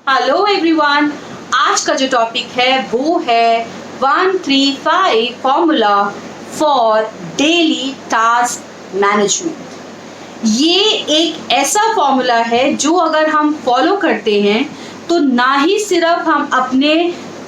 Hello everyone, आज का जो टॉपिक है वो है 135 formula for daily task management. ये एक ऐसा फॉर्मूला है जो अगर हम फॉलो करते हैं तो ना ही सिर्फ हम अपने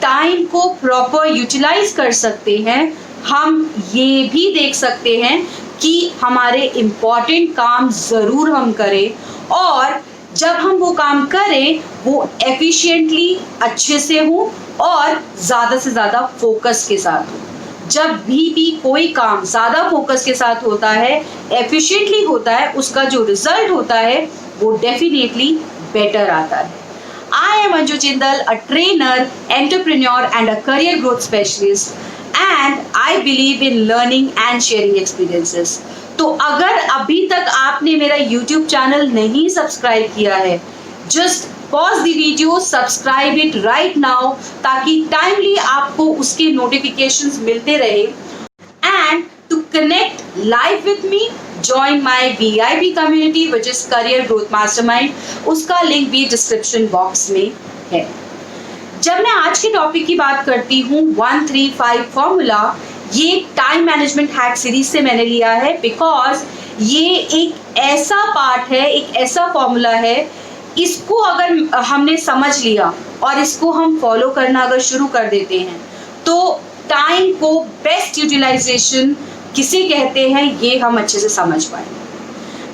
टाइम को प्रॉपर यूटिलाइज कर सकते हैं, हम ये भी देख सकते हैं कि हमारे इम्पॉर्टेंट काम ज़रूर हम करें और जब हम वो काम करें वो एफिशिएंटली अच्छे से हो और ज़्यादा से ज़्यादा फोकस के साथ हो। जब भी कोई काम ज़्यादा फोकस के साथ होता है, एफिशिएंटली होता है, उसका जो रिजल्ट होता है वो डेफिनेटली बेटर आता है। I am Anju Jindal, a trainer, entrepreneur and a career growth specialist, and I believe in learning and sharing experiences. तो अगर अभी तक आपने मेरा YouTube चैनल नहीं सब्सक्राइब किया है, just pause the video, subscribe it right now ताकि टाइमली आपको उसके नोटिफिकेशंस मिलते रहे। And to connect live with me, join my VIP community which is Career Growth Mastermind, उसका लिंक भी डिस्क्रिप्शन बॉक्स में है। जब मैं आज के टॉपिक की बात करती हूँ 135 फॉर्मूला, ये टाइम मैनेजमेंट हैक सीरीज से मैंने लिया है बिकॉज ये एक ऐसा पार्ट है, एक ऐसा फॉर्मूला है, इसको अगर हमने समझ लिया और इसको हम फॉलो करना अगर शुरू कर देते हैं तो टाइम को बेस्ट यूटिलाइजेशन किसे कहते हैं ये हम अच्छे से समझ पाएंगे।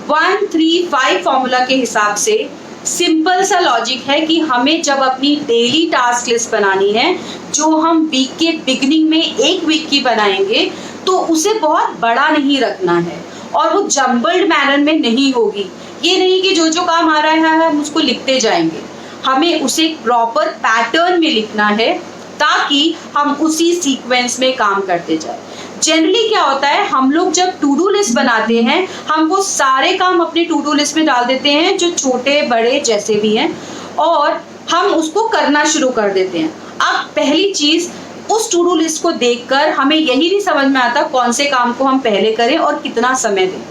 135 फॉर्मूला के हिसाब से सिंपल सा लॉजिक है कि हमें जब अपनी डेली टास्क लिस्ट बनानी है, जो हम वीक के बिगिनिंग में एक वीक की बनाएंगे, तो उसे बहुत बड़ा नहीं रखना है और वो जम्बल्ड मैनर में नहीं होगी। ये नहीं कि जो काम आ रहा है हम उसको लिखते जाएंगे, हमें उसे प्रॉपर पैटर्न में लिखना है ताकि हम उसी सीक्वेंस में काम करते जाए। जनरली क्या होता है, हम लोग जब टू डू लिस्ट बनाते हैं हम वो सारे काम अपने टू डू लिस्ट में डाल देते हैं, जो छोटे बड़े जैसे भी हैं, और हम उसको करना शुरू कर देते हैं। अब पहली चीज, उस टू डू लिस्ट को देखकर हमें यही नहीं समझ में आता कौन से काम को हम पहले करें और कितना समय दें,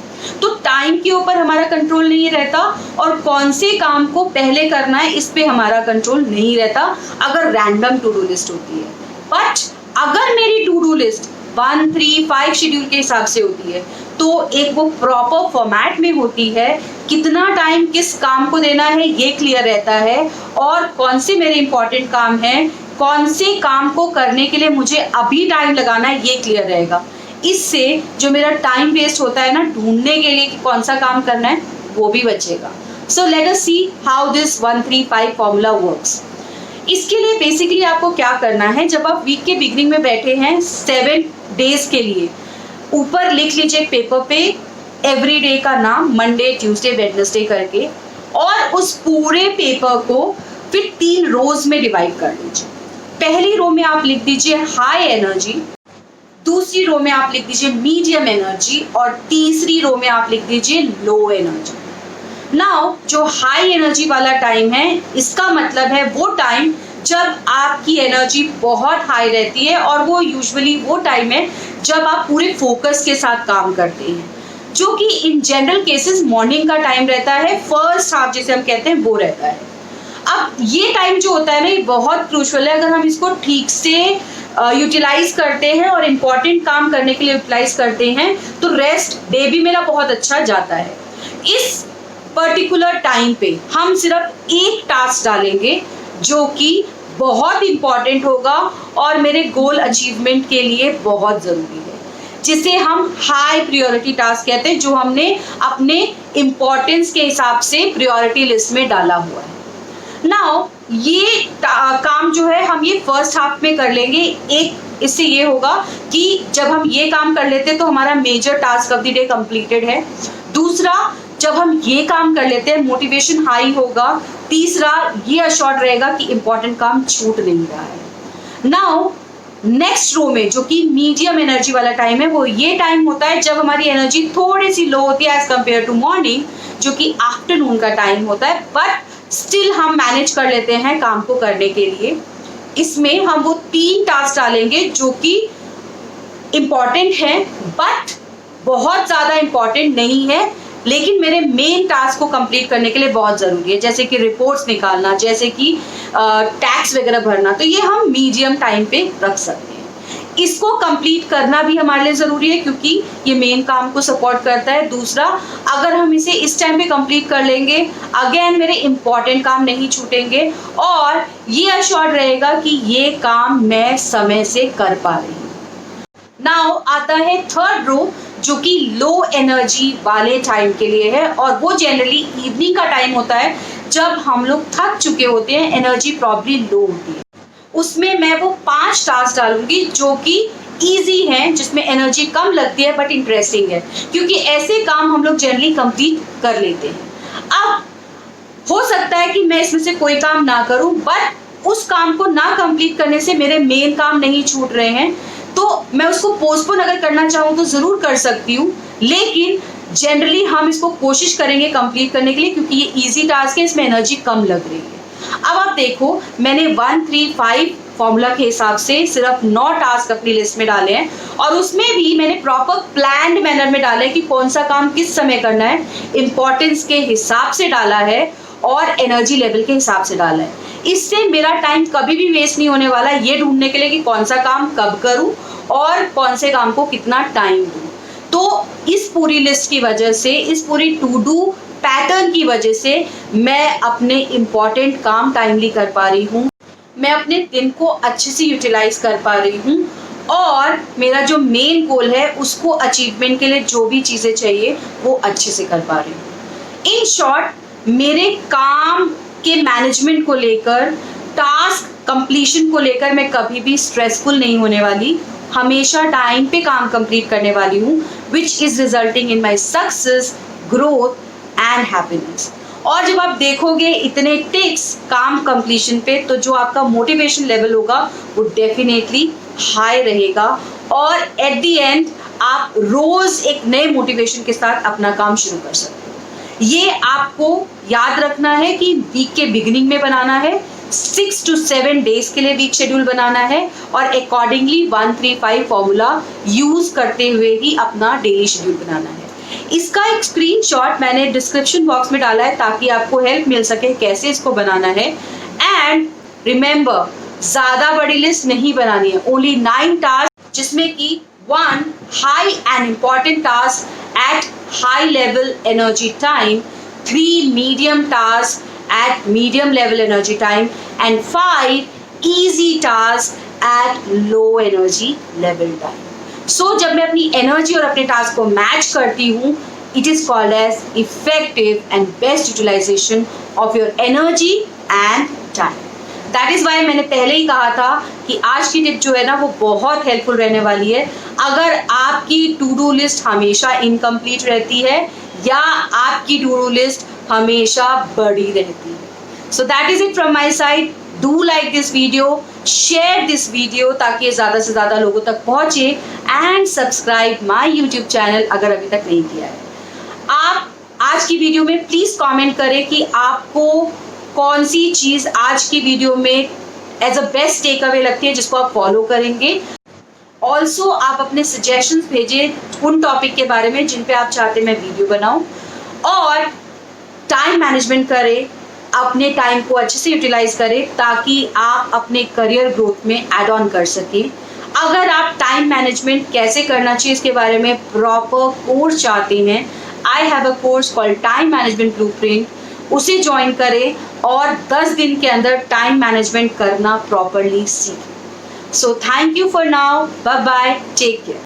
तो टाइम के ऊपर हमारा कंट्रोल नहीं रहता और कौन से काम को पहले करना है इस पे हमारा कंट्रोल नहीं रहता अगर रैंडम टू डू लिस्ट होती है। बट अगर मेरी टू डू लिस्ट 135 शेड्यूल के हिसाब से होती है तो एक वो प्रॉपर फॉर्मेट में होती है, कितना टाइम किस काम को देना है ये क्लियर रहता है और कौन से मेरे इंपॉर्टेंट काम हैं, कौन से काम को करने के लिए मुझे अभी टाइम लगाना है ये क्लियर रहेगा। इससे जो मेरा टाइम वेस्ट होता है ना ढूंढने के लिए कि कौन सा काम करना है वो भी बचेगा। So let us see how this 135 formula works. इसके लिए बेसिकली आपको क्या करना है, जब आप वीक के बिगिनिंग में बैठे हैं 7 डेज के लिए, ऊपर लिख लीजिए पेपर पे एवरी डे का नाम, मंडे ट्यूसडे वेडनेसडे करके, और उस पूरे पेपर को फिर 3 रोज में डिवाइड कर लीजिए। पहली रो में आप लिख दीजिए हाई एनर्जी, दूसरी रो में आप लिख दीजिए मीडियम एनर्जी और तीसरी रो में आप लिख दीजिए लो एनर्जी। नाउ जो हाई एनर्जी वाला टाइम है, इसका मतलब है वो टाइम जब आपकी एनर्जी बहुत हाई रहती है और वो यूजुअली वो टाइम है जब आप पूरे फोकस के साथ काम करते हैं, जो कि इन जनरल केसेस मॉर्निंग का टाइम रहता है, फर्स्ट हाफ जिसे हम कहते हैं वो रहता है। अब ये टाइम जो होता है ना, ये बहुत क्रूशियल है। अगर हम इसको ठीक से यूटिलाइज करते हैं और इम्पॉर्टेंट काम करने के लिए यूटिलाइज करते हैं तो रेस्ट डे भी मेरा बहुत अच्छा जाता है। इस पर्टिकुलर टाइम पे हम सिर्फ एक टास्क डालेंगे जो कि बहुत इंपॉर्टेंट होगा और मेरे गोल अचीवमेंट के लिए बहुत ज़रूरी है, जिसे हम हाई प्रायोरिटी टास्क कहते हैं, जो हमने अपने इम्पोर्टेंस के हिसाब से प्रायोरिटी लिस्ट में डाला हुआ है। नाउ ये काम जो है हम ये फर्स्ट हाफ में कर लेंगे। एक इससे ये होगा कि जब हम ये काम कर लेते हैं तो हमारा major task of the day completed है। दूसरा, जब हम ये काम कर लेते हैं मोटिवेशन हाई होगा। तीसरा, ये अश्योर्ड रहेगा कि इंपॉर्टेंट काम छूट नहीं रहा है। नाउ नेक्स्ट रो में जो कि मीडियम एनर्जी वाला टाइम है, वो ये टाइम होता है जब हमारी एनर्जी थोड़ी सी लो होती है एज कंपेयर टू मॉर्निंग, जो कि आफ्टरनून का टाइम होता है, बट स्टिल हम मैनेज कर लेते हैं काम को करने के लिए। इसमें हम वो 3 टास्क डालेंगे जो कि इम्पॉर्टेंट है बट बहुत ज़्यादा इम्पॉर्टेंट नहीं है, लेकिन मेरे मेन टास्क को कंप्लीट करने के लिए बहुत ज़रूरी है, जैसे कि रिपोर्ट्स निकालना, जैसे कि टैक्स वगैरह भरना, तो ये हम मीडियम टाइम पे रख सकते हैं। इसको कंप्लीट करना भी हमारे लिए ज़रूरी है क्योंकि ये मेन काम को सपोर्ट करता है। दूसरा, अगर हम इसे इस टाइम पे कंप्लीट कर लेंगे, अगेन मेरे इंपॉर्टेंट काम नहीं छूटेंगे और ये अश्योर्ड रहेगा कि ये काम मैं समय से कर पा रही हूँ। नाउ आता है थर्ड रो, जो कि लो एनर्जी वाले टाइम के लिए है, और वो जनरली इवनिंग का टाइम होता है जब हम लोग थक चुके होते हैं, एनर्जी प्रॉब्ली लो होती है। उसमें मैं वो 5 टास्क डालूंगी जो कि इजी हैं, जिसमें एनर्जी कम लगती है बट इंटरेस्टिंग है, क्योंकि ऐसे काम हम लोग जनरली कंप्लीट कर लेते हैं। अब हो सकता है कि मैं इसमें से कोई काम ना करूं, बट उस काम को ना कंप्लीट करने से मेरे मेन काम नहीं छूट रहे हैं, तो मैं उसको पोस्टपोन अगर करना चाहूँ तो ज़रूर कर सकती हूँ, लेकिन जनरली हम इसको कोशिश करेंगे कंप्लीट करने के लिए क्योंकि ये इजी टास्क है, इसमें एनर्जी कम लग रही है। अब आप देखो, मैंने 1-3-5 फॉर्मूला के हिसाब से सिर्फ 9 टास्क अपनी लिस्ट में डाले हैं, और उसमें भी मैंने प्रॉपर प्लान्ड मैनर में डाला है कि कौन सा काम किस समय करना है, इंपॉर्टेंस के हिसाब से डाला है और एनर्जी लेवल के हिसाब से डाला है। इससे मेरा टाइम कभी भी वेस्ट नहीं होने वाला ये ढूंढने के लिए कि कौन सा काम कब करूं और कौन से काम को कितना टाइम दूं। तो इस पूरी लिस्ट की वजह से, इस पूरी टू डू पैटर्न की वजह से मैं अपने इम्पॉर्टेंट काम टाइमली कर पा रही हूँ, मैं अपने दिन को अच्छे से यूटिलाइज कर पा रही हूँ, और मेरा जो मेन गोल है उसको अचीवमेंट के लिए जो भी चीज़ें चाहिए वो अच्छे से कर पा रही हूँ। इन शॉर्ट, मेरे काम के मैनेजमेंट को लेकर, टास्क कंप्लीशन को लेकर मैं कभी भी स्ट्रेसफुल नहीं होने वाली, हमेशा टाइम पे काम कंप्लीट करने वाली हूँ, which is resulting in my success, growth and happiness. और जब आप देखोगे इतने टिक्स काम कंप्लीशन पे, तो जो आपका मोटिवेशन लेवल होगा वो डेफिनेटली हाई रहेगा, और एट द एंड आप रोज एक नए मोटिवेशन के साथ अपना काम शुरू कर सकते हो। ये आपको याद रखना है कि वीक के बिगिनिंग में बनाना है, 6 to 7 डेज के लिए वीक शेड्यूल बनाना है, और अकॉर्डिंगली 1-3-5 फॉर्मूला यूज करते हुए ही अपना डेली शेड्यूल बनाना है। इसका एक स्क्रीनशॉट मैंने डिस्क्रिप्शन बॉक्स में डाला है ताकि आपको हेल्प मिल सके कैसे इसको बनाना है। एंड रिमेंबर, ज़्यादा बड़ी लिस्ट नहीं बनानी है, ओनली 9 टास्क, जिसमें कि 1 high and important task at high level energy time, 3 medium task at medium level energy time, and 5 easy task at low energy level time. सो जब मैं अपनी एनर्जी और अपने टास्क को मैच करती हूँ, it is called as effective and best utilisation of your energy and time. That is why मैंने पहले ही कहा था कि आज की टिप जो है ना वो बहुत हेल्पफुल रहने वाली है। अगर आपकी टू डू लिस्ट हमेशा इनकम्प्लीट रहती है या आपकी टू डू लिस्ट हमेशा बड़ी रहती है। So that is it from my side. Do like this video, share this video ताकि ये ज़्यादा से ज़्यादा लोगों तक पहुँचे, and subscribe my YouTube channel अगर अभी तक नहीं किया है। आप आज की वीडियो में प्लीज़ कमेंट करें कि आपको कौन सी चीज़ आज की वीडियो में as a best takeaway लगती है जिसको आप फॉलो करेंगे। ऑल्सो आप अपने सजेशंस भेजें उन टॉपिक के बारे में जिन पे आप चाहते मैं वीडियो बनाऊं, और टाइम मैनेजमेंट करें, अपने टाइम को अच्छे से यूटिलाइज करें ताकि आप अपने करियर ग्रोथ में ऐड ऑन कर सकें। अगर आप टाइम मैनेजमेंट कैसे करना चाहिए इसके बारे में प्रॉपर कोर्स चाहते हैं, I have a course called time management blueprint, उसे ज्वाइन करें और 10 दिन के अंदर टाइम मैनेजमेंट करना प्रॉपरली सीखें। So thank you for now, bye bye, take care.